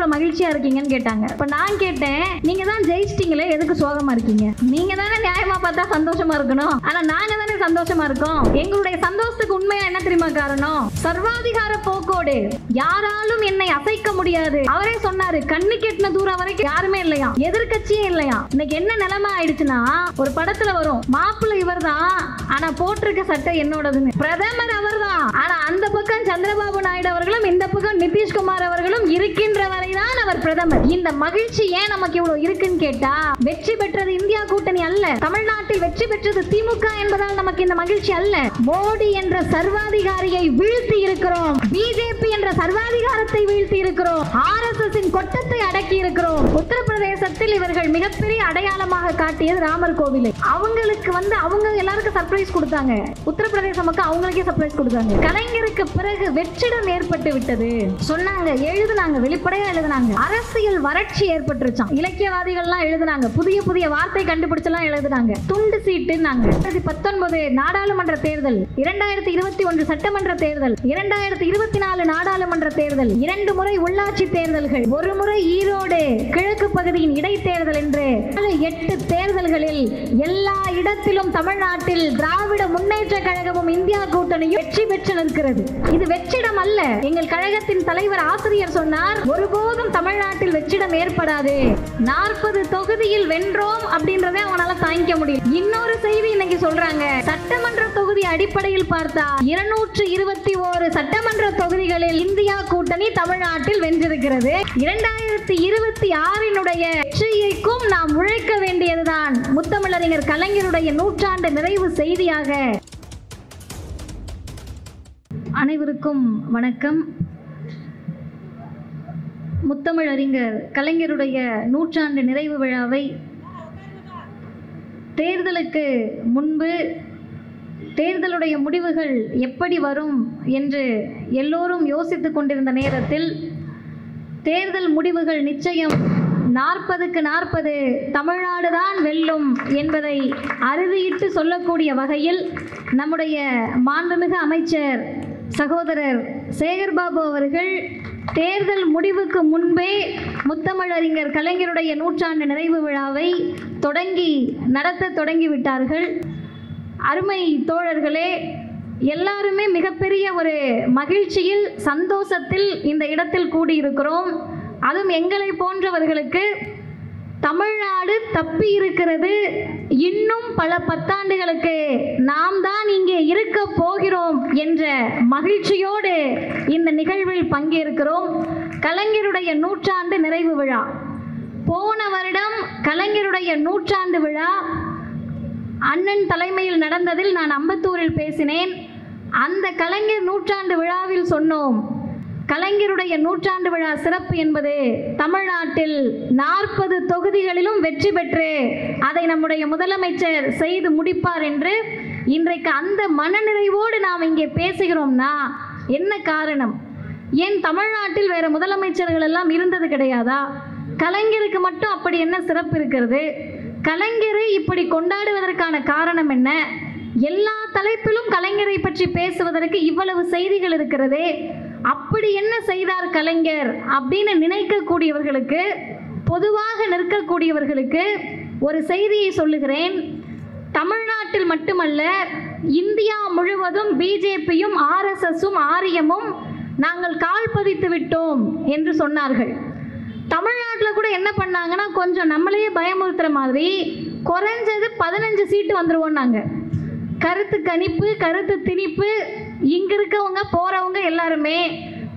இவ்வளவு மகிழ்ச்சியா இருக்கீங்கன்னு கேட்டாங்க. இப்ப நான் கேட்டேன், நீங்க தான் ஜெயிச்சிட்டீங்களே, எதுக்கு சோகமா இருக்கீங்க? நீங்க தானே நியாயமா பார்த்தா சந்தோஷமா இருக்கணும், ஆனா நாங்க தானே சந்தோஷமா இருக்கோம். எங்களுடைய சந்தோஷத்துக்கு உண்மையா என்ன தெரியுமா காரணம்? சர்வாதிகார போக்கோடு யாராலும் என்னை அசைக்க முடியாது. அவரே சொன்னாரு, கண்ணு கெட்டின தூரம் வரைக்கும் யாருமே இல்லையா, எதிர்கட்சியே இல்லையா. இன்னைக்கு என்ன நிலைமை ஆயிடுச்சுன்னா, ஒரு படத்துல வரும், மாப்பிள்ளை இவர் தான் ஆனா போட்டிருக்க சட்டை என்னோடதுன்னு. பிரதமர் அவர் தான், ஆனா அந்த பக்கம் சந்திரபாபு நாயுடு அவர்களும் இந்த பக்கம் நிதிஷ்குமார் அவர்களும் இருக்கின்ற வரைதான் அவர் பிரதமர். இந்த மகிழ்ச்சி ஏன் நமக்கு இவ்வளவு இருக்குன்னு கேட்டா, வெற்றி பெற்றது இந்தியா கூட்டணி அல்ல, தமிழ்நாட்டில் வெற்றி பெற்றது திமுக என்பதால் நமக்கு இந்த மகிழ்ச்சி அல்ல. மோடி என்ற சர்வாதிகாரியை வீழ்த்தி இருக்கிறோம், பிஜேபி என்ற சர்வாதிகாரத்தை வீழ்த்தி இருக்கிறோம், RSS இன் கொட்டத்தை அடக்கி இருக்கிறோம். உத்தரப்பிரதேசத்தில் இவர்கள் மிகப்பெரிய அடையாளமாக காட்டியது ராமர் கோவிலை. அவங்களுக்கு அவங்க எல்லாருக்கும் சர்ப்ரைஸ் கொடுத்தாங்க. உத்தரப்பிரதேச மக்கள் அவங்களுக்கே சர்ப்ரைஸ் கொடுத்தாங்க. கலைஞருக்கு பிறகு வெற்றிடம் ஏற்பட்டு விட்டது சொன்னாங்க, எழுதுனாங்க, வெளிப்படையா எழுதுனாங்க. அரசியல் வறட்சி ஏற்பட்டுருச்சாம். இலக்கியவாதிகள்லாம் எழுதுனாங்க, புதிய புதிய வார்த்தை கண்டுபிடிச்செல்லாம் எழுதுனாங்க. துண்டு சீட்டுன்னாங்க. 2019 நாடாளுமன்ற தேர்தல், 2021 சட்டமன்ற தேர்தல், 2024 நாடாளுமன்ற தேர்தல், 2 முறை உள்ளாட்சி தேர்தல்கள், 1 முறை ஈரோடு கிழக்கு பகுதியின் இடைத்தேர்தல் என்று 8 தேர்தல்களில் எல்லா இடத்திலும் தமிழ்நாட்டில் திராவிட முன்னேற்ற கழகமும் இந்தியா கூட்டணியும் வெற்றி பெற்று நிற்கிறது. இது வெற்றிடம் அல்ல. எங்கள் கழகத்தின் தலைவர் ஆசிரியர் சொன்னார், ஒருபோதும் தமிழ்நாட்டில் வெற்றிடம் ஏற்படாது. 40 தொகுதியில் வென்றோம் அப்படின்றதை அவனால தாங்கிக்க முடியும். இன்னொரு செய்தி இன்னைக்கு சொல்றாங்க, சட்டமன்ற தொகுதி அடிப்படையில் பார்த்தா 221 சட்டமன்ற தொகுதிகளில் இந்தியா கூட்டணி தமிழ்நாட்டில் வென்றிருக்கிறது. 2026 வெற்றியைக்கும் நாம் உழைக்க வேண்டியதுதான். முத்தமிழறிஞர் கலைஞருடைய நூற்றாண்டு நிறைவு செய்தியாக. அனைவருக்கும் வணக்கம். முத்தமிழறிஞர் கலைஞருடைய நூற்றாண்டு நிறைவு விழாவை தேர்தலுக்கு முன்பு தேர்தலுடைய முடிவுகள் எப்படி வரும் என்று எல்லோரும் யோசித்துக் கொண்டிருந்த நேரத்தில் தேர்தல் முடிவுகள் நிச்சயம் 40க்கு 40 தமிழ்நாடு தான் வெல்லும் என்பதை அறுதியிட்டு சொல்லக்கூடிய வகையில் நம்முடைய மாண்புமிகு அமைச்சர் சகோதரர் சேகர்பாபு அவர்கள் தேர்தல் முடிவுக்கு முன்பே முத்தமிழறிஞர் கலைஞருடைய நூற்றாண்டு நிறைவு விழாவை நடத்த தொடங்கிவிட்டார்கள். அருமை தோழர்களே, எல்லாருமே மிகப்பெரிய ஒரு மகிழ்ச்சியில் சந்தோஷத்தில் இந்த இடத்தில் கூடியிருக்கிறோம். அதுவும் எங்களை போன்றவர்களுக்கு தமிழ்நாடு தப்பி இருக்கிறது, இன்னும் பல பத்தாண்டுகளுக்கு நாம் தான் இங்கே இருக்க போகிறோம் என்ற மகிழ்ச்சியோடு இந்த நிகழ்வில் பங்கேற்கிறோம். கலைஞருடைய நூற்றாண்டு நிறைவு விழா, போன வருடம் கலைஞருடைய நூற்றாண்டு விழா அண்ணன் தலைமையில் நடந்ததில் நான் அம்பத்தூரில் பேசினேன். அந்த கலைஞர் நூற்றாண்டு விழாவில் சொன்னோம், கலைஞருடைய நூற்றாண்டு விழா சிறப்பு என்பது தமிழ்நாட்டில் 40 தொகுதிகளிலும் வெற்றி பெற்று அதை நம்முடைய முதலமைச்சர் செய்து முடிப்பார் என்று. இன்றைக்கு அந்த மனநிறைவோடு நாம் இங்கே பேசுகிறோம்னா என்ன காரணம்? ஏன் தமிழ்நாட்டில் வேற முதலமைச்சர்கள் எல்லாம் இருந்தது கிடையாதா? கலைஞருக்கு மட்டும் அப்படி என்ன சிறப்பு இருக்கிறது? கலைஞரை இப்படி கொண்டாடுவதற்கான காரணம் என்ன? எல்லா தலைப்பிலும் கலைஞரை பற்றி பேசுவதற்கு இவ்வளவு செய்திகள் இருக்கிறதே, அப்படி என்ன செய்தார் கலைஞர் அப்படின்னு நினைக்கக்கூடியவர்களுக்கு, பொதுவாக நிற்கக்கூடியவர்களுக்கு ஒரு செய்தியை சொல்லுகிறேன். தமிழ்நாட்டில் மட்டுமல்ல, இந்தியா முழுவதும் பிஜேபியும் RSSம் ஆரியமும் நாங்கள் கால் பதித்து விட்டோம் என்று சொன்னார்கள். தமிழ்நாட்டில் கூட என்ன பண்ணாங்கன்னா, கொஞ்சம் நம்மளையே பயமுறுத்துற மாதிரி குறைஞ்சது 15 சீட்டு வந்துருவோம். கருத்து கணிப்பு, கருத்து திணிப்பு, இங்க இருக்கவங்க போறவங்க எல்லாருமே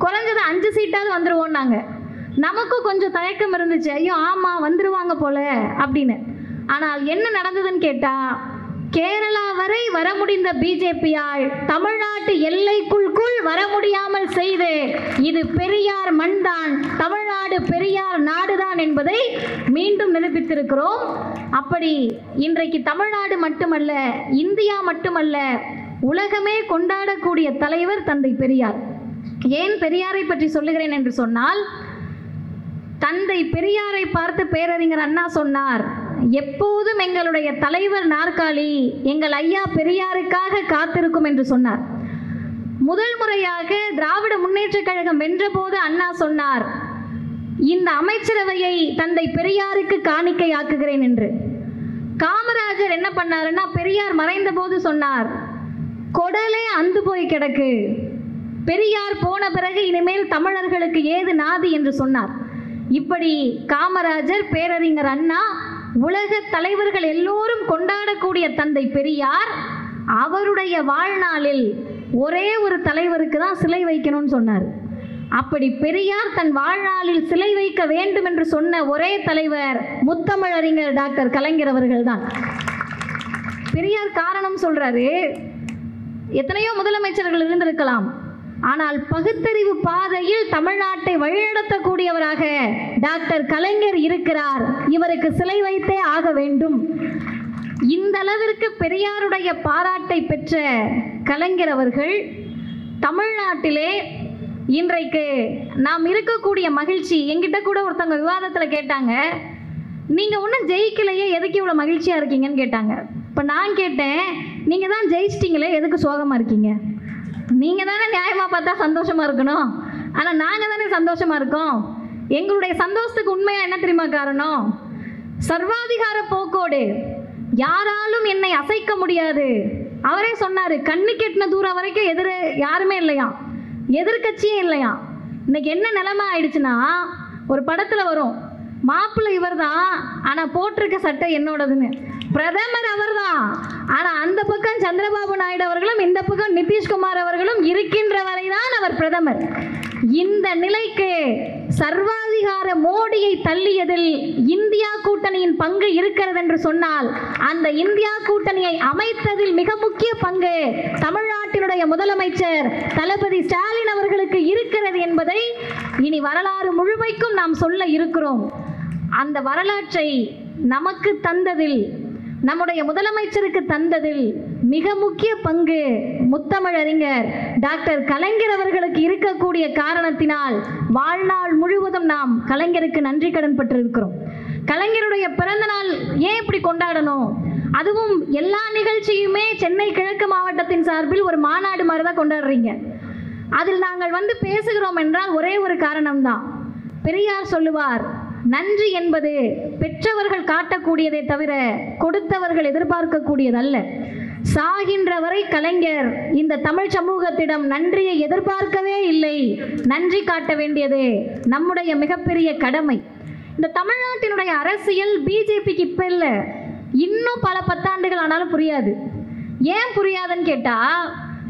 குறைஞ்சது 5 சீட்டாவது வந்துருவோம். நமக்கும் கொஞ்சம் தயக்கம் இருந்துச்சு, ஐயோ ஆமா வந்துருவாங்க போல அப்படின்னு. ஆனால் என்ன நடந்ததுன்னு கேட்டா, கேரளா வரை வர முடிந்த பிஜேபியால் தமிழ்நாட்டு எல்லைக்குள் வர முடியாமல் செய்து, இது பெரியார் மண்தான், தமிழ்நாடு பெரியார் நாடுதான் என்பதை மீண்டும் நிரூபித்திருக்கிறோம். அப்படி இன்றைக்கு தமிழ்நாடு மட்டுமல்ல, இந்தியா மட்டுமல்ல, உலகமே கொண்டாடக்கூடிய தலைவர் தந்தை பெரியார். ஏன் பெரியாரை பற்றி சொல்லுகிறேன் என்று சொன்னால், தந்தை பெரியாரை பார்த்து பேரறிஞர் அண்ணா சொன்னார், எப்போதும் எங்களுடைய தலைவர் நாற்காலி எங்கள் ஐயா பெரியாருக்காக காத்திருக்கும் என்று சொன்னார். முதல் முறையாக திராவிட முன்னேற்ற கழகம் வென்ற போது அண்ணா சொன்னார், இந்த அமைச்சரவையை தந்தை பெரியாருக்கு காணிக்கையாக்குகிறேன் என்று. காமராஜர் என்ன பண்ணாருன்னா, பெரியார் மறைந்த போது சொன்னார், கொடலே அந்து போய் கிடக்கு, பெரியார் போன பிறகு இனிமேல் தமிழர்களுக்கு ஏது நாதி என்று சொன்னார். இப்படி காமராஜர், பேரறிஞர் அண்ணா, உலக தலைவர்கள் எல்லோரும் கொண்டாடக்கூடிய தந்தை பெரியார் அவருடைய வாழ்நாளில் ஒரே ஒரு தலைவருக்கு தான் சிலை வைக்கணும்னு சொன்னார். அப்படி பெரியார் தன் வாழ்நாளில் சிலை வைக்க வேண்டும் என்று சொன்ன ஒரே தலைவர் முத்தமிழறிஞர் டாக்டர் கலைஞர் அவர்கள் தான். பெரியார் காரணம் சொல்றாரு, எத்தனையோ முதலமைச்சர்கள் இருந்திருக்கலாம், ஆனால் பகுத்தறிவு பாதையில் தமிழ்நாட்டை வழிநடத்தக்கூடியவராக டாக்டர் கலைஞர் இருக்கிறார், இவருக்கு சிலை வைத்தே ஆக வேண்டும். இந்த அளவிற்கு பெரியாருடைய பாராட்டை பெற்ற கலைஞர் அவர்கள் தமிழ்நாட்டிலே இன்றைக்கு நாம் இருக்கக்கூடிய மகிழ்ச்சி, என்கிட்ட கூட ஒருத்தவங்க விவாதத்தில் கேட்டாங்க, நீங்கள் ஒன்றும் ஜெயிக்கலையே, எதுக்கு இவ்வளோ மகிழ்ச்சியாக இருக்கீங்கன்னு கேட்டாங்க. இப்போ நான் கேட்டேன், நீங்கள் தான் ஜெயிச்சிட்டிங்களே, எதுக்கு சோகமாக இருக்கீங்க? நீங்கள் தானே நியாயமாக பார்த்தா சந்தோஷமாக இருக்கணும், ஆனால் நாங்கள் தானே சந்தோஷமாக இருக்கோம். எங்களுடைய சந்தோஷத்துக்கு உண்மையாக என்ன தெரியுமா காரணம்? சர்வாதிகார போக்கோடு யாராலும் என்னை அசைக்க முடியாது. அவரே சொன்னார், கண்ணு கெட்டின தூரம் வரைக்கும் யாருமே இல்லையா, எதிர்கட்சியே இல்லையா. இன்னைக்கு என்ன நிலைமை ஆயிடுச்சுன்னா, ஒரு படத்தில் வரும், மாப்பிள்ளை இவர் தான் ஆனால் போட்டிருக்க சட்டை என்னோடதுன்னு. பிரதமர் அவர் தான், ஆனால் அந்த பக்கம் சந்திரபாபு நாயுடு அவர்களும் இந்த பக்கம் நிதிஷ்குமார் அவர்களும் இருக்கின்ற வரைதான் அவர் பிரதமர். இந்த நிலைக்கு சர்வாதிகார மோடியை தள்ளியதில் இந்தியா கூட்டணியின் பங்கு இருக்கிறது என்று சொன்னால், அந்த இந்தியா கூட்டணியை அமைத்ததில் மிக முக்கிய பங்கு தமிழ்நாட்டினுடைய முதலமைச்சர் தளபதி ஸ்டாலின் அவர்களுக்கு இருக்கிறது என்பதை இனி வரலாறு முழுமைக்கும் நாம் சொல்ல இருக்கிறோம். அந்த வரலாற்றை நமக்கு தந்ததில், நம்முடைய முதலமைச்சருக்கு தந்ததில் மிக முக்கிய பங்கு முத்தமிழறிஞர் டாக்டர் கலைஞர் அவர்களுக்கு இருக்கக்கூடிய காரணத்தினால் வாழ்நாள் முழுவதும் நாம் கலைஞருக்கு நன்றி கடன் பட்டிருக்கிறோம். கலைஞருடைய பிறந்த நாள் ஏன் இப்படி கொண்டாடணும்? அதுவும் எல்லா நிகழ்ச்சியுமே சென்னை கிழக்கு மாவட்டத்தின் சார்பில் ஒரு மாநாடு மாதிரி தான் கொண்டாடுறீங்க. அதில் நாங்கள் வந்து பேசுகிறோம் என்றால் ஒரே ஒரு காரணம்தான். பெரியார் சொல்லுவார், நன்றி என்பது பெற்றவர்கள் காட்டக்கூடியதை தவிர கொடுத்தவர்கள் எதிர்பார்க்கக்கூடியதல்ல. சாகின்ற வரை கலைஞர் இந்த தமிழ் சமூகத்திடம் நன்றியை எதிர்பார்க்கவே இல்லை. நன்றி காட்ட வேண்டியது நம்முடைய மிகப்பெரிய கடமை. இந்த தமிழ்நாட்டினுடைய அரசியல் பிஜேபிக்கு இப்போ இல்லை, இன்னும் பல பத்தாண்டுகள் ஆனாலும் புரியாது. ஏன் புரியாதுன்னு கேட்டால்,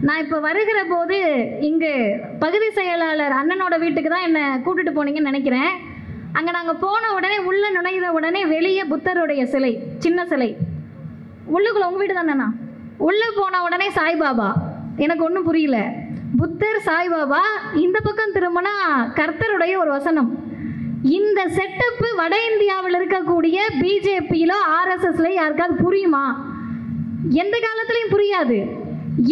நான் இப்போ வருகிற போது இங்கு பகுதி செயலாளர் அண்ணனோட வீட்டுக்கு தான் என்னை கூட்டிட்டு போனீங்கன்னு நினைக்கிறேன். அங்கே நாங்கள் போன உடனே, உள்ளே நுழைந்த உடனே வெளியே புத்தருடைய சிலை, சின்ன சிலை. உள்ளுக்குள்ள உங்கள் வீடு தானேண்ணா? உள்ளே போன உடனே சாய்பாபா. எனக்கு ஒன்றும் புரியல. புத்தர், சாய்பாபா, இந்த பக்கம் திரும்பினா கர்த்தருடைய ஒரு வசனம். இந்த செட்டப்பு வட இந்தியாவில் இருக்கக்கூடிய பிஜேபியிலோ ஆர்எஸ்எஸ்ல யாருக்காவது புரியுமா? எந்த காலத்திலையும் புரியாது.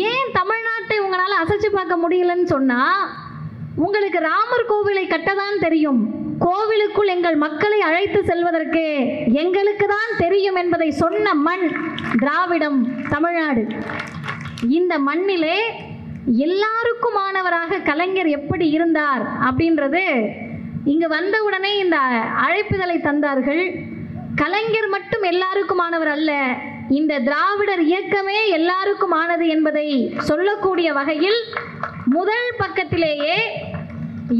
ஏன் தமிழ்நாட்டை உங்களால் அசைச்சு பார்க்க முடியலன்னு சொன்னால், உங்களுக்கு ராமர் கோவிலை கட்டதான் தெரியும், கோவிலுக்குள் எங்கள் மக்களை அழைத்து செல்வதற்கு எங்களுக்கு தான் தெரியும் என்பதை சொன்ன மண் திராவிடம், தமிழ்நாடு. இந்த மண்ணிலே எல்லாருக்குமானவராக கலைஞர் எப்படி இருந்தார் அப்படின்றது இங்கு வந்தவுடனே இந்த அழைப்புதலை தந்தார்கள். கலைஞர் மட்டும் எல்லாருக்குமானவர் அல்ல, இந்த திராவிடர் இயக்கமே எல்லாருக்குமானது என்பதை சொல்லக்கூடிய வகையில் முதல் பக்கத்திலேயே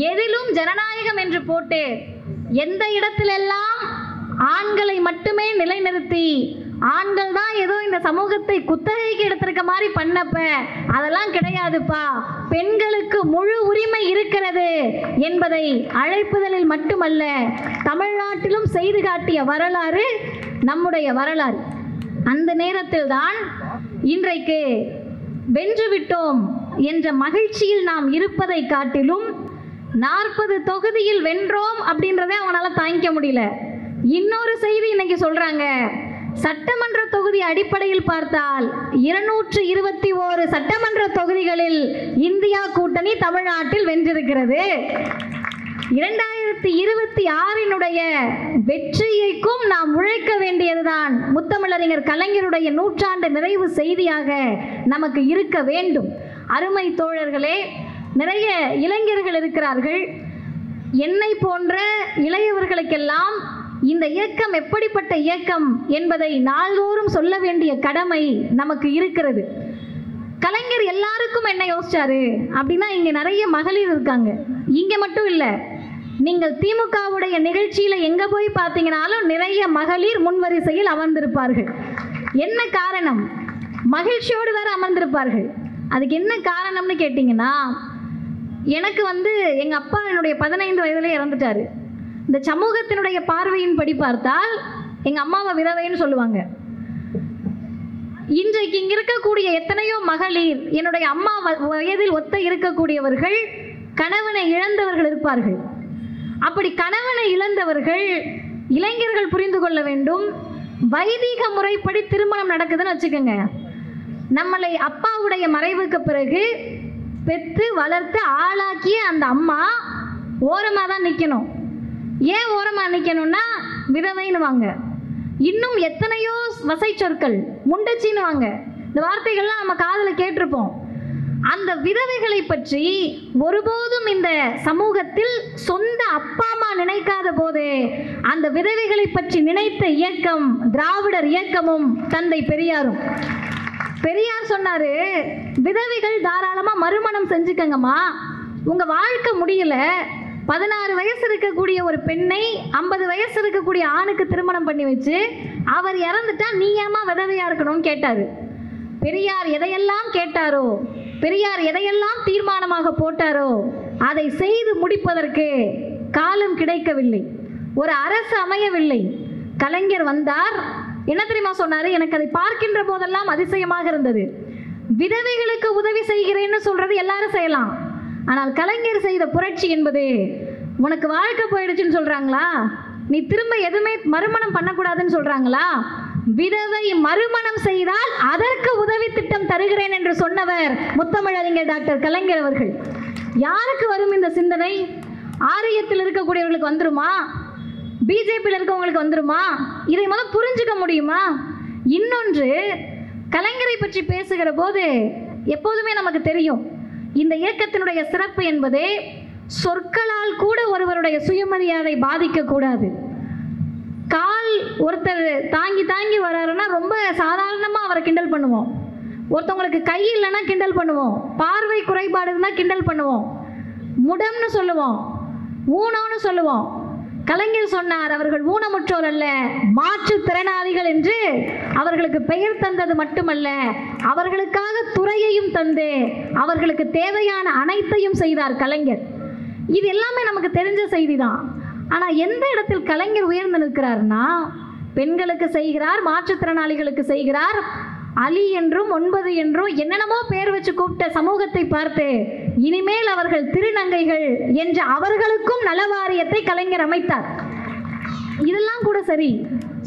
எதிலும் ஜனநாயகம் என்று போட்டு, எந்த இடத்திலெல்லாம் ஆண்களை மட்டுமே நிலைநிறுத்தி, ஆண்கள் தான் ஏதோ இந்த சமூகத்தை குத்தகைக்கு எடுத்திருக்க மாதிரி பண்ணப்ப, அதெல்லாம் கிடையாதுப்பா, பெண்களுக்கு முழு உரிமை இருக்கிறது என்பதை அழைப்புதலில் மட்டுமல்ல தமிழ்நாட்டிலும் செய்து காட்டிய வரலாறு நம்முடைய வரலாறு. அந்த நேரத்தில் தான் இன்றைக்கு வென்றுவிட்டோம் என்ற மகிழ்ச்சியில் நாம் இருப்பதை காட்டிலும் 40 தொகுதியில் வென்றோம் அப்படின்றதே அவங்களால தாங்கிக்க முடியல. இன்னொரு செய்தி இன்னைக்கு சொல்றாங்க, சட்டமன்ற தொகுதி அடிப்படையில் பார்த்தால் 221 சட்டமன்ற தொகுதிகளில் இந்தியா கூட்டணி தமிழ்நாட்டில் வென்றிருக்கிறது. 2026 வெற்றியைக்கும் நாம் உழைக்க வேண்டியதுதான் முத்தமிழறிஞர் கலைஞருடைய நூற்றாண்டு நிறைவு செய்தியாக நமக்கு இருக்க வேண்டும். அருமை தோழர்களே, நிறைய இளைஞர்கள் இருக்கிறார்கள். என்னை போன்ற இளையவர்களுக்கெல்லாம் இந்த இயக்கம் எப்படிப்பட்ட இயக்கம் என்பதை நாள்தோறும் சொல்ல வேண்டிய கடமை நமக்கு இருக்கிறது. கலைஞர் எல்லாருக்கும் என்ன யோசிச்சாரு அப்படின்னா, இங்கே நிறைய மகளிர் இருக்காங்க. இங்கே மட்டும் இல்லை, நீங்கள் திமுகவுடைய நிகழ்ச்சியில் எங்கே போய் பார்த்தீங்கன்னாலும் நிறைய மகளிர் முன்வரிசையில் அமர்ந்திருப்பார்கள். என்ன காரணம்? மகிழ்ச்சியோடு வேற அமர்ந்திருப்பார்கள். அதுக்கு என்ன காரணம்னு கேட்டிங்கன்னா, எனக்கு எங்கள் அப்பா என்னுடைய 15 வயதிலே இறந்துட்டார். இந்த சமூகத்தினுடைய பார்வையின் படி பார்த்தால் எங்கள் அம்மாவை விதவைன்னு சொல்லுவாங்க. இன்றைக்கு இங்கே இருக்கக்கூடிய எத்தனையோ மகளிர் என்னுடைய அம்மா வயதில் ஒத்த இருக்கக்கூடியவர்கள் கணவனை இழந்தவர்கள் இருப்பார்கள். அப்படி கணவனை இழந்தவர்கள் இளைஞர்கள் புரிந்து கொள்ள வேண்டும், வைதிக முறைப்படி திருமணம் நடக்குதுன்னு வச்சுக்கோங்க. நம்மளை அப்பாவுடைய மறைவுக்கு பிறகு பெற்று வளர்த்து ஆளாக்கிய அந்த அம்மா ஓரமாக தான் நிற்கணும். ஏன் ஓரமாக நிற்கணும்னா விதவைன்னு வாங்க. இன்னும் எத்தனையோ வசை சொற்கள், முண்டச்சின்னு வாங்க, இந்த வார்த்தைகள்லாம் நம்ம காதில் கேட்டிருப்போம். அந்த விதவைகளை பற்றி ஒருபோதும் இந்த சமூகத்தில் சொந்த அப்பா அம்மா நினைக்காத போது அந்த விதவைகளை பற்றி நினைத்த இயக்கம் திராவிடர் இயக்கமும் தந்தை பெரியாரும். பெரியார் சொன்னாரு, விதவைகள் தாராளமா மறுமணம் செஞ்சுக்கங்கம்மா, உங்க வாழ்க்கை முடியல. 16 வயசு இருக்கக்கூடிய ஒரு பெண்ணை 50 வயசு இருக்கக்கூடிய ஆணுக்கு திருமணம் பண்ணி வச்சு அவர் இறந்துட்டா நீ ஏமா விதவையா இருக்கணும்னு கேட்டாரு. பெரியார் எதையெல்லாம் கேட்டாரோ, பெரியார் எதையெல்லாம் தீர்மானமாக போட்டாரோ அதை செய்து முடிப்பதற்கு காலம் கிடைக்கவில்லை, ஒரு அரசு அமையவில்லை. கலைஞர் வந்தார். என்ன தெரியுமா சொன்னாரு? எனக்கு அதை பார்க்கின்ற போதெல்லாம் அதிசயமாக இருந்தது. விதவைகளுக்கு உதவி செய்கிறேன்னு சொல்றது எல்லாரும் செய்யலாம், ஆனால் கலைஞர் செய்த புரட்சி என்பது, உனக்கு வாழ்க்கை போயிடுச்சுன்னு சொல்றாங்களா, நீ திரும்ப எதுவுமே மறுமணம் பண்ணக்கூடாதுன்னு சொல்றாங்களா, விதவை மறுமணம் செய்தால் அதற்கு உதவி திட்டம் தருகிறேன் என்று சொன்னவர் முத்தமிழறிஞர் டாக்டர் கலைஞர் அவர்கள். யாருக்கு வரும் இந்த சிந்தனை? ஆரியத்தில் இருக்கக்கூடியவர்களுக்கு வந்துருமா? பிஜேபியில் இருக்கவங்களுக்கு வந்துருமா? இதை முதல் புரிஞ்சுக்க முடியுமா? இன்னொன்று, கலைஞரை பற்றி பேசுகிற போது எப்போதுமே நமக்கு தெரியும், இந்த இயக்கத்தினுடைய சிறப்பு என்பதே சொற்களால் கூட ஒருவருடைய சுயமரியாதை பாதிக்கக்கூடாது. கால் ஒருத்தர் தாங்கி தாங்கி வர்றாருன்னா ரொம்ப சாதாரணமாக அவரை கிண்டல் பண்ணுவோம். ஒருத்தவங்களுக்கு கை இல்லைன்னா கிண்டல் பண்ணுவோம், பார்வை குறைபாடு இருந்தால் கிண்டல் பண்ணுவோம், முடம்னு சொல்லுவோம், ஊனம்னு சொல்லுவோம். கலைஞர் சொன்னார், அவர்கள் ஊனமுற்றோர் அல்ல, மாற்றுத்திறனாளிகள் என்று அவர்களுக்கு பெயர் தந்தது மட்டுமல்ல, அவர்களுக்காக துறையையும் தந்து அவர்களுக்கு தேவையான அனைத்தையும் செய்தார் கலைஞர். இது எல்லாமே நமக்கு தெரிஞ்ச செய்தி தான். ஆனால் எந்த இடத்தில் கலைஞர் உயர்ந்து நிற்கிறார்னா, பெண்களுக்கு செய்கிறார், மாற்றுத்திறனாளிகளுக்கு செய்கிறார், அலி என்றும் 9 என்றும் என்னென்னமோ பேர் வச்சு கூப்பிட்ட சமூகத்தை பார்த்து இனிமேல் அவர்கள் திருநங்கைகள் என்ற அவர்களுக்கும் நலவாரியத்தை கலைஞர் அமைத்தார். இதெல்லாம் கூட சரி,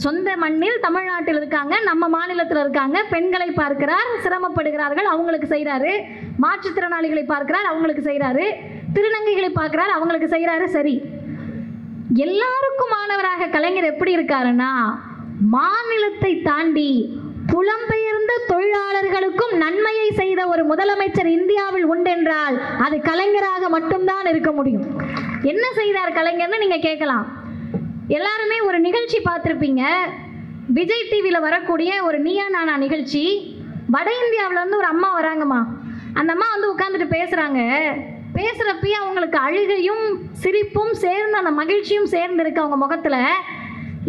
சொந்த மண்ணில் தமிழ்நாட்டில் இருக்காங்க, நம்ம மாநிலத்தில் இருக்காங்க, பெண்களை பார்க்கிறார், சிரமப்படுகிறார்கள், அவங்களுக்கு செய்கிறாரு, மாற்றுத்திறனாளிகளை பார்க்கிறார், அவங்களுக்கு செய்கிறாரு, திருநங்கைகளை பார்க்கிறார், அவங்களுக்கு செய்கிறாரு. சரி, எல்லாருக்கும் மாணவராக கலைஞர் எப்படி இருக்காருன்னா, மாநிலத்தை தாண்டி புலம்பெயர்ந்த தொழிலாளர்களுக்கும் நன்மையை செய்த ஒரு முதலமைச்சர் இந்தியாவில் உண்டென்றால் அது கலைஞராக மட்டும்தான் இருக்க முடியும். என்ன செய்தார் கலைஞர்னு நீங்க கேட்கலாம். எல்லாருமே ஒரு நிகழ்ச்சி பார்த்துருப்பீங்க, விஜய் டிவியில் வரக்கூடிய ஒரு நீயா நானா நிகழ்ச்சி. வட இந்தியாவில் இருந்து ஒரு அம்மா வராங்கம்மா. அந்த அம்மா உட்காந்துட்டு பேசுகிறாங்க. பேசுகிறப்பயே அவங்களுக்கு அழுகையும் சிரிப்பும் சேர்ந்து, அந்த மகிழ்ச்சியும் சேர்ந்து இருக்கு அவங்க முகத்தில்.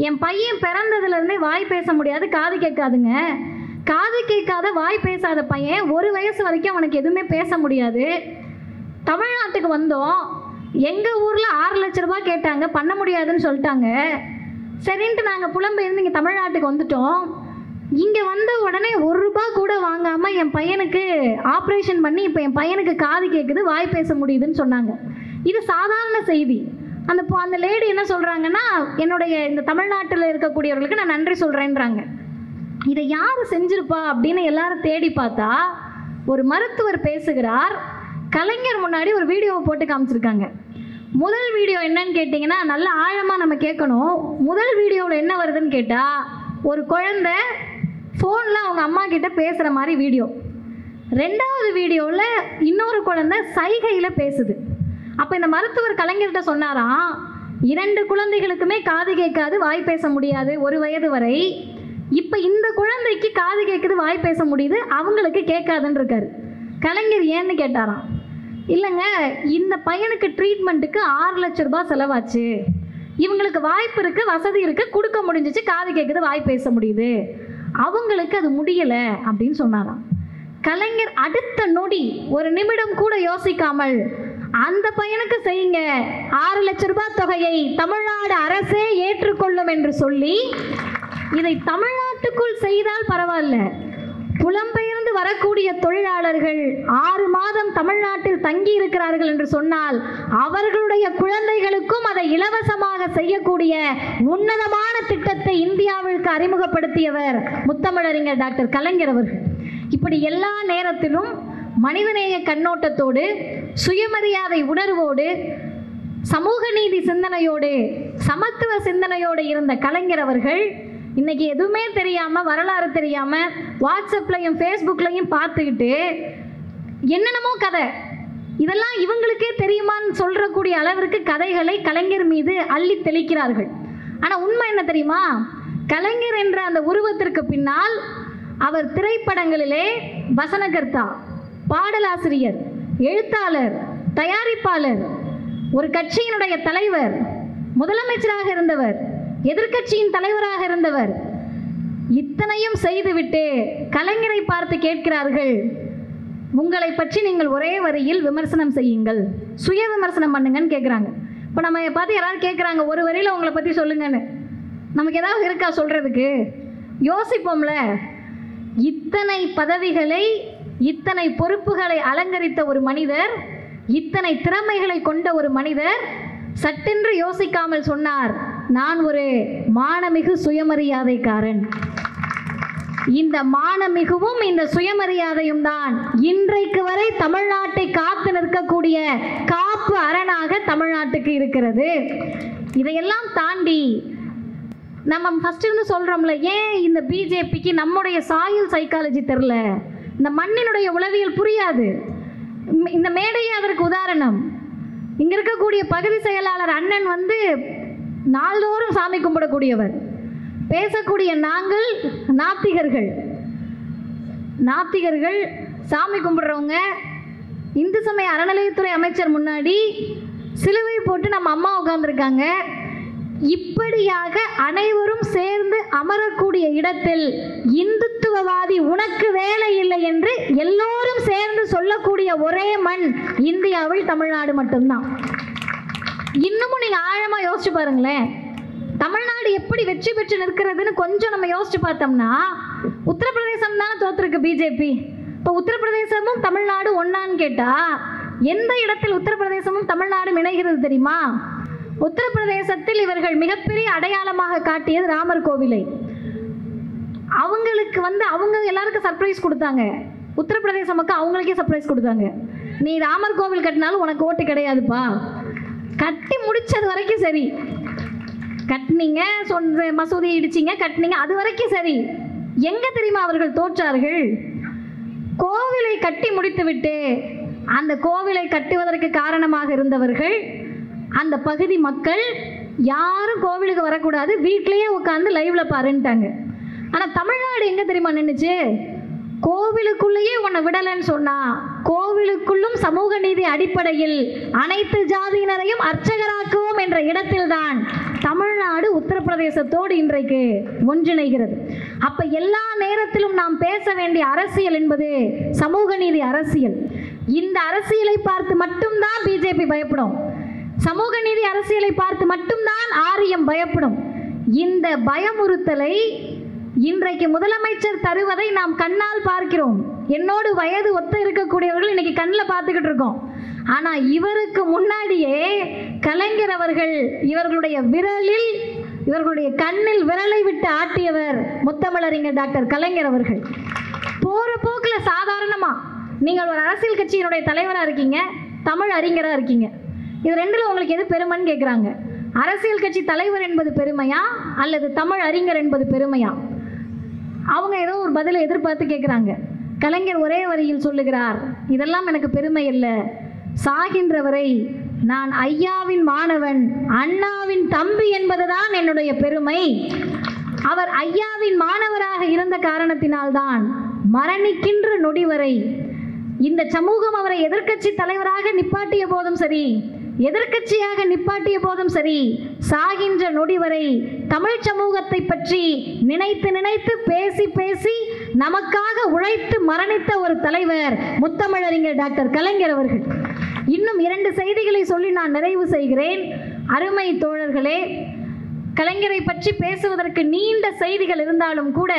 என் பையன் பிறந்ததுலேருந்தே வாய் பேச முடியாது, காது கேட்காதுங்க. காது கேட்காத வாய் பேசாத பையன் 1 வயசு வரைக்கும் அவனுக்கு எதுவுமே பேச முடியாது. தமிழ்நாட்டுக்கு வந்தோம், எங்கள் ஊரில் 6 லட்ச ரூபாய் கேட்டாங்க, பண்ண முடியாதுன்னு சொல்லிட்டாங்க. சரின்ட்டு நாங்கள் புலம்பெயர்ந்து இங்கே தமிழ்நாட்டுக்கு வந்துட்டோம். இங்கே வந்த உடனே 1 ரூபாய் கூட வாங்காமல் என் பையனுக்கு ஆப்ரேஷன் பண்ணி இப்போ என் பையனுக்கு காது கேட்குது, வாய் பேச முடியுதுன்னு சொன்னாங்க. இது சாதாரண செய்தி. அந்த லேடி என்ன சொல்கிறாங்கன்னா, என்னுடைய இந்த தமிழ்நாட்டில் இருக்கக்கூடியவர்களுக்கு நான் நன்றி சொல்கிறேன்றாங்க. இதை யார் செஞ்சிருப்பா அப்படின்னு எல்லாரும் தேடி பார்த்தா ஒரு மருத்துவர் பேசுகிறார். கலைஞர் முன்னாடி ஒரு வீடியோவை போட்டு காமிச்சிருக்காங்க. முதல் வீடியோ என்னன்னு கேட்டிங்கன்னா, நல்ல ஆழமாக நம்ம கேட்கணும். முதல் வீடியோவில் என்ன வருதுன்னு கேட்டால், ஒரு குழந்தை ஃபோனில் அவங்க அம்மா கிட்ட பேசுகிற மாதிரி வீடியோ. 2வது வீடியோவில் இன்னொரு குழந்தை சைகையில் பேசுது. அப்போ இந்த மருத்துவர் கலைஞர்கிட்ட சொன்னாராம், 2 குழந்தைகளுக்குமே காது கேட்காது, வாய் பேச முடியாது 1 வயது வரை. இப்போ இந்த குழந்தைக்கு காது கேட்குது, வாய் பேச முடியுது, அவங்களுக்கு கேட்காதுன்னு இருக்காரு. கலைஞர் ஏன்னு கேட்டாராம். இல்லைங்க, இந்த பையனுக்கு ட்ரீட்மெண்ட்டுக்கு 6 லட்ச ரூபாய் செலவாச்சு, இவங்களுக்கு வாய்ப்பு இருக்குது, வசதி இருக்குது, கொடுக்க முடிஞ்சிச்சு, காது கேட்குது, வாய் பேச முடியுது, அவங்களுக்கு அது முடியலை அப்படின்னு சொன்னாராம். கலைஞர் அடுத்த நொடி 1 நிமிடம் கூட யோசிக்காமல், அந்த பையனுக்கு செய்யுங்க, 6 லட்ச ரூபாய் தொகையை தமிழ்நாடு அரசே ஏற்றுக்கொள்ளும் என்று சொல்லி, இதை தமிழ்நாட்டுக்குள் செய்தால் பரவாயில்ல, புலம்பெயர்ந்து வரக்கூடிய தொழிலாளர்கள் 6 மாதம் தமிழ்நாட்டில் தங்கி இருக்கிறார்கள் என்று சொன்னால் அவர்களுடைய குழந்தைகளுக்கும் அதை இலவசமாக செய்யக்கூடிய உன்னதமான திட்டத்தை இந்தியாவிற்கு அறிமுகப்படுத்தியவர் முத்தமிழறிஞர் டாக்டர் கலைஞர் அவர்கள். இப்படி எல்லா நேரத்திலும் மனிதநேய கண்ணோட்டத்தோடு, சுயமரியாதை உணர்வோடு, சமூக நீதி சிந்தனையோடு, சமத்துவ சிந்தனையோடு இருந்த கலைஞர் அவர்கள் இன்னைக்கு எதுவுமே தெரியாமல், வரலாறு தெரியாமல், வாட்ஸ்அப்லையும் ஃபேஸ்புக்லையும் பார்த்துக்கிட்டு என்னென்னமோ கதை, இதெல்லாம் இவங்களுக்கே தெரியுமான்னு சொல்கிறக்கூடிய அளவிற்கு கதைகளை கலைஞர் மீது அள்ளி தெளிக்கிறார்கள். ஆனால் உண்மை என்ன தெரியுமா? கலைஞர் என்ற அந்த உருவத்திற்கு பின்னால் அவர் திரைப்படங்களிலே வசனகர்த்தா, பாடலாசிரியர், எழுத்தாளர், தயாரிப்பாளர், ஒரு கட்சியினுடைய தலைவர், முதலமைச்சராக இருந்தவர், எதிர்க்கட்சியின் தலைவராக இருந்தவர், இத்தனையும் செய்துவிட்டு கலைஞரை பார்த்து கேட்கிறார்கள், உங்களை பற்றி நீங்கள் ஒரே வரியில் விமர்சனம் செய்யுங்கள், சுய விமர்சனம் பண்ணுங்கன்னு கேட்குறாங்க. இப்போ நம்ம பார்த்து யாராவது கேட்குறாங்க, ஒரு வரியில் உங்களை பற்றி சொல்லுங்கன்னு, நமக்கு ஏதாவது இருக்கா சொல்கிறதுக்கு? யோசிப்போம்ல. இத்தனை பதவிகளை, இத்தனை பொறுப்புகளை அலங்கரித்த ஒரு மனிதர், இத்தனை திறமைகளை கொண்ட ஒரு மனிதர் சட்டென்று யோசிக்காமல் சொன்னார், நான் ஒரு மானமிகு சுயமரியாதைக்காரன். இந்த மானமிகுவும் இந்த சுயமரியாதையும் தான் இன்றைக்கு வரை தமிழ்நாட்டை காத்து நிற்கக்கூடிய காப்பு அரணாக தமிழ்நாட்டுக்கு இருக்கிறது. இதையெல்லாம் தாண்டி நம்ம ஃபர்ஸ்ட் இருந்து சொல்கிறோம்ல, ஏன் இந்த பிஜேபிக்கு நம்முடைய சாயில் சைக்காலஜி தெரில, இந்த மண்ணினுடைய உளவியல் புரியாது. இந்த மேடையே அதற்கு உதாரணம். இங்கே இருக்கக்கூடிய பகுதி செயலாளர் அண்ணன் நாள்தோறும் சாமி கும்பிடக்கூடியவர். பேசக்கூடிய நாங்கள் நாத்திகர்கள். நாத்திகர்கள் சாமி கும்பிடுறவங்க. இந்து சமய அறநிலையத்துறை அமைச்சர் முன்னாடி சிலுவை போட்டு நம்ம அம்மா உட்கார்ந்துருக்காங்க. இப்படியாக அனைவரும் சேர்ந்து அமரக்கூடிய இடத்தில் இந்துத்துவவாதி உனக்கு வேலை இல்லை என்று எல்லோரும் சேர்ந்து சொல்லக்கூடிய ஒரே மண் இந்தியாவில் தமிழ்நாடு மட்டும்தான். இன்னமும் நீங்க ஆழமா யோசிச்சு பாருங்களேன், தமிழ்நாடு எப்படி வெற்றி பெற்று நிற்கிறதுன்னு கொஞ்சம் நம்ம யோசிச்சு பார்த்தோம்னா, உத்தரப்பிரதேசம் தானே தோத்துருக்கு பிஜேபி. இப்போ உத்தரப்பிரதேசமும் தமிழ்நாடு ஒன்னான்னு கேட்டா, எந்த இடத்தில் உத்தரப்பிரதேசமும் தமிழ்நாடும் இணைகிறது தெரியுமா? உத்தரப்பிரதேசத்தில் இவர்கள் மிகப்பெரிய அடையாளமாக காட்டியது ராமர் கோவிலை. அவங்களுக்கு அவங்க எல்லாருக்கும் சர்ப்ரைஸ் கொடுத்தாங்க. உத்தரப்பிரதேச மக்கள் அவங்களுக்கே சர்ப்ரைஸ் கொடுத்தாங்க. நீ ராமர் கோவில் கட்டினாலும் உனக்கு ஓட்டு கிடையாதுப்பா. கட்டி முடிச்சது வரைக்கும் சரி, கட்டினீங்க, சொந்த மசூதி இடிச்சிங்க, கட்டினீங்க, அது வரைக்கும் சரி. எங்க தெரியுமா அவர்கள் தோற்றார்கள்? கோவிலை கட்டி முடித்துவிட்டு அந்த கோவிலை கட்டுவதற்கு காரணமாக இருந்தவர்கள் அந்த பகுதி மக்கள் யாரும் கோவிலுக்கு வரக்கூடாது, வீட்டிலேயே உட்காந்து லைவ்ல பாருன்ட்டாங்க. ஆனால் தமிழ்நாடு எங்க தெரியுமா நின்றுச்சு? கோவிலுக்குள்ளேயே உன்னை விடலைன்னு சொன்னா, கோவிலுக்குள்ளும் சமூக நீதி அடிப்படையில் அனைத்து ஜாதியினரையும் அர்ச்சகராக்குவோம் என்ற இடத்தில்தான் தமிழ்நாடு உத்தரப்பிரதேசத்தோடு இன்றைக்கு ஒன்றிணைகிறது. அப்ப எல்லா நேரத்திலும் நாம் பேச வேண்டிய அரசியல் என்பது சமூக நீதி அரசியல். இந்த அரசியலை பார்த்து மட்டும்தான் பிஜேபி பயப்படும். சமூக நீதி அரசியலை பார்த்து மட்டும்தான் ஆரியம் பயப்படும். இந்த பயமுறுத்தலை இன்றைக்கு முதலமைச்சர் தருவதை நாம் கண்ணால் பார்க்கிறோம். என்னோடு வயது ஒத்த இருக்கக்கூடியவர்கள் இன்னைக்கு கண்ணில் பார்த்துக்கிட்டு இருக்கோம். ஆனா இவருக்கு முன்னாடியே கலைஞர் அவர்கள் இவர்களுடைய விரலில், இவர்களுடைய கண்ணில் விரலை விட்டு ஆட்டியவர் முத்தமிழறிஞர் டாக்டர் கலைஞர் அவர்கள். போற போக்கில் சாதாரணமா நீங்கள் ஒரு அரசியல் கட்சியினுடைய தலைவராக இருக்கீங்க, தமிழ் அறிஞராக இருக்கீங்க, இது ரெண்டுல உங்களுக்கு எது பெருமைன்னு கேட்குறாங்க. அரசியல் கட்சி தலைவர் என்பது பெருமையா அல்லது தமிழ் அறிஞர் என்பது பெருமையா? அவங்க ஏதோ ஒரு பதிலை எதிர்பார்த்து கேட்குறாங்க. கலைஞர் ஒரே வரியில் சொல்லுகிறார், இதெல்லாம் எனக்கு பெருமை இல்லை, சாகின்ற வரை நான் ஐயாவின் மாணவன், அண்ணாவின் தம்பி என்பதுதான் என்னுடைய பெருமை. அவர் ஐயாவின் மாணவராக இருந்த காரணத்தினால்தான் மரணிக்கின்ற நொடி வரை இந்த சமூகம் அவரை எதிர்க்கட்சி தலைவராக நிப்பாட்டிய போதும் சரி, எதிர்க்கட்சியாக நிப்பாட்டிய போதும் சரி, சாகின்ற நொடி வரை தமிழ் சமூகத்தை பற்றி நினைத்து நினைத்து பேசி பேசி நமக்காக உழைத்து மரணித்த ஒரு தலைவர் முத்தமிழறிஞர் டாக்டர் கலைஞர் அவர்கள். இன்னும் 2 செய்திகளை சொல்லி நான் நிறைவு செய்கிறேன். அருமை தோழர்களே, கலைஞரை பற்றி பேசுவதற்கு நீண்ட செய்திகள் இருந்தாலும் கூட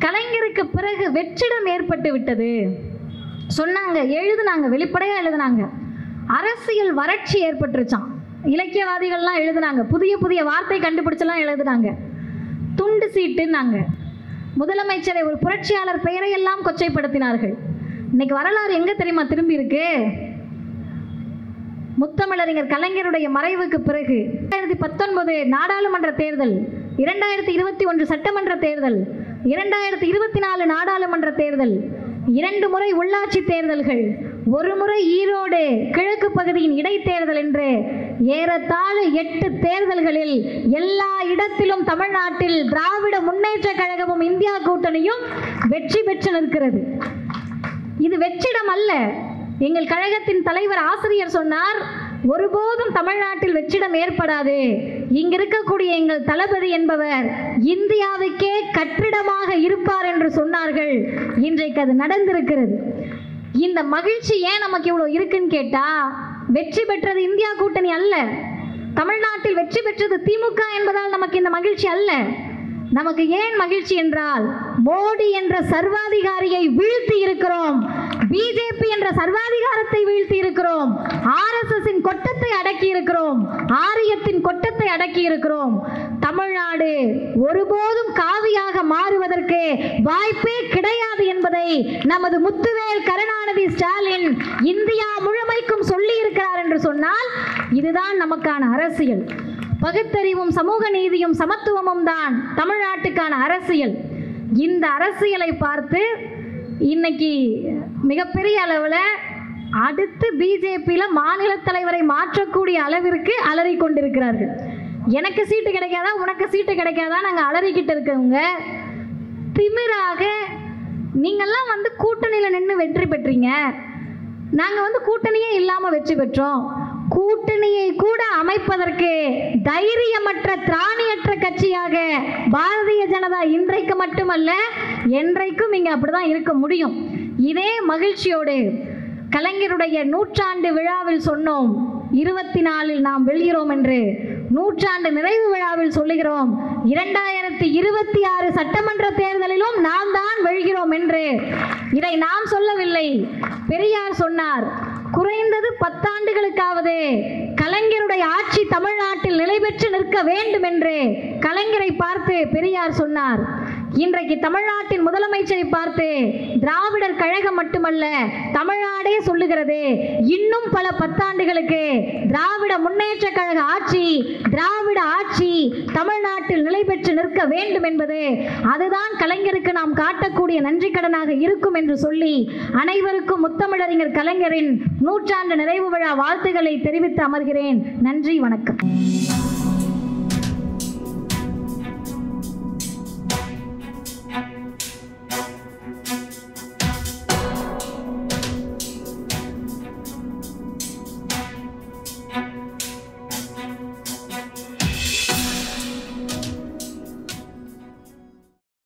கலைஞருக்கு பிறகு வெற்றிடம் ஏற்பட்டு விட்டது சொன்னாங்க, எழுதுனாங்க, வெளிப்படையாக எழுதுனாங்க. அரசியல் வறட்சி ஏற்பட்டுருச்சான். இலக்கியவாதிகள்லாம் எழுதுனாங்க, புதிய புதிய வார்த்தை கண்டுபிடிச்செல்லாம் எழுதுனாங்க. துண்டு சீட்டுன்னாங்க. முதலமைச்சரை ஒரு புரட்சியாளர் பெயரை எல்லாம் கொச்சைப்படுத்தினார்கள். இன்னைக்கு வரலாறு எங்க தெரியுமா திரும்பி இருக்கு? முத்தமிழறிஞர் கலைஞருடைய மறைவுக்கு பிறகு 2019 நாடாளுமன்ற தேர்தல், 2021 சட்டமன்ற தேர்தல், 2024 நாடாளுமன்ற தேர்தல், 2 முறை உள்ளாட்சி தேர்தல்கள், 1 முறை ஈரோடு கிழக்கு பகுதியின் இடைத்தேர்தல் என்று ஏறத்தாழ 8 தேர்தல்களில் எல்லா இடத்திலும் தமிழ்நாட்டில் திராவிட முன்னேற்ற கழகமும் இந்தியா கூட்டணியும் வெற்றி பெற்று நிற்கிறது. இது வெற்றிடம் அல்ல. எங்கள் கழகத்தின் தலைவர் ஆசிரியர் சொன்னார், ஒருபோதும் தமிழ்நாட்டில் வெற்றிடம் ஏற்படாது. இங்கு இருக்கக்கூடிய எங்கள் தளபதி என்பவர் இந்தியாவுக்கே கட்டிடமாக இருப்பார் என்று சொன்னார்கள். இன்றைக்கு அது நடந்திருக்கிறது. இந்த மகிழ்ச்சி ஏன் நமக்கு இவ்வளவு இருக்குன்னு கேட்டா, வெற்றி பெற்றது இந்தியா கூட்டணி அல்ல, தமிழ்நாட்டில் வெற்றி பெற்றது திமுக என்பதால் நமக்கு இந்த மகிழ்ச்சி அல்ல. நமக்கு ஏன் மகிழ்ச்சி என்றால், மோடி என்ற சர்வாதிகாரியை வீழ்த்தி இருக்கிறோம், பிஜேபி என்ற சர்வாதிகாரத்தை வீழ்த்தி இருக்கிறோம், ஆர்எஸ்எஸ்ஸின் கொட்டத்தை அடக்கி இருக்கிறோம், ஆரியத்தின் கொட்டத்தை அடக்கி இருக்கிறோம். தமிழ்நாடு ஒருபோதும் காவியாக மாறுவதற்கு வாய்ப்பே கிடையாது என்பதை நமது முத்துவேல் கருணாநிதி ஸ்டாலின் இந்தியா முழுமைக்கும் சொல்லி இருக்கிறார் என்று சொன்னால், இதுதான் நமக்கான அரசியல். பகுத்தறிவும் சமூக நீதியும் சமத்துவமும் தான் தமிழ்நாட்டுக்கான அரசியல். இந்த அரசியலை பார்த்து இன்னைக்கு மிகப்பெரிய அளவில் அடுத்து பிஜேபியில் மாநில தலைவரை மாற்றக்கூடிய அளவிற்கு அலறி கொண்டிருக்கிறார்கள். எனக்கு சீட்டு கிடைக்காதா, உனக்கு சீட்டு கிடைக்காதா, நாங்கள் அலறிக்கிட்டு இருக்கவங்க திமிராக நீங்கள்லாம் கூட்டணியில் நின்று வெற்றி பெற்றீங்க, நாங்கள் கூட்டணியே இல்லாமல் வெற்றி பெற்றோம். கூட்டணியை கூட அமைப்பதற்கு தைரியமற்ற திராணியற்ற கட்சியாக பாரதிய ஜனதா இன்றைக்கு மட்டுமல்ல என்றைக்கும் இங்கே அப்படிதான் இருக்க முடியும். இதே மகிழ்ச்சியோடு கலைஞருடைய 100ஆண்டு விழாவில் சொன்னோம், 24 நாம் வெல்கிறோம் என்று. 100ஆண்டு நிறைவு விழாவில் சொல்லுகிறோம், 2026 சட்டமன்ற தேர்தலிலும் நாம் தான் வெல்கிறோம் என்று. இதை நாம் சொல்லவில்லை, பெரியார் சொன்னார். குறைந்தது 10 ஆண்டுகளுக்காவது கலைஞருடைய ஆட்சி தமிழ்நாட்டில் நிலை பெற்று நிற்க வேண்டும் என்று கலைஞரை பார்த்து பெரியார் சொன்னார். இன்றைக்கு தமிழ்நாட்டின் முதலமைச்சரை பார்த்து திராவிடர் கழகம் மட்டுமல்ல தமிழ்நாடே சொல்லுகிறது, இன்னும் பல 10 ஆண்டுகளுக்கு திராவிட முன்னேற்ற கழக ஆட்சி, திராவிட ஆட்சி தமிழ்நாட்டில் நிலை பெற்று நிற்க வேண்டும் என்பது அதுதான் கலைஞருக்கு நாம் காட்டக்கூடிய நன்றி கடனாக இருக்கும் என்று சொல்லி அனைவருக்கும் முத்தமிழறிஞர் கலைஞரின் 100ஆண்டு நிறைவு விழா வாழ்த்துக்களை தெரிவித்து அமர்கிறேன். நன்றி, வணக்கம்.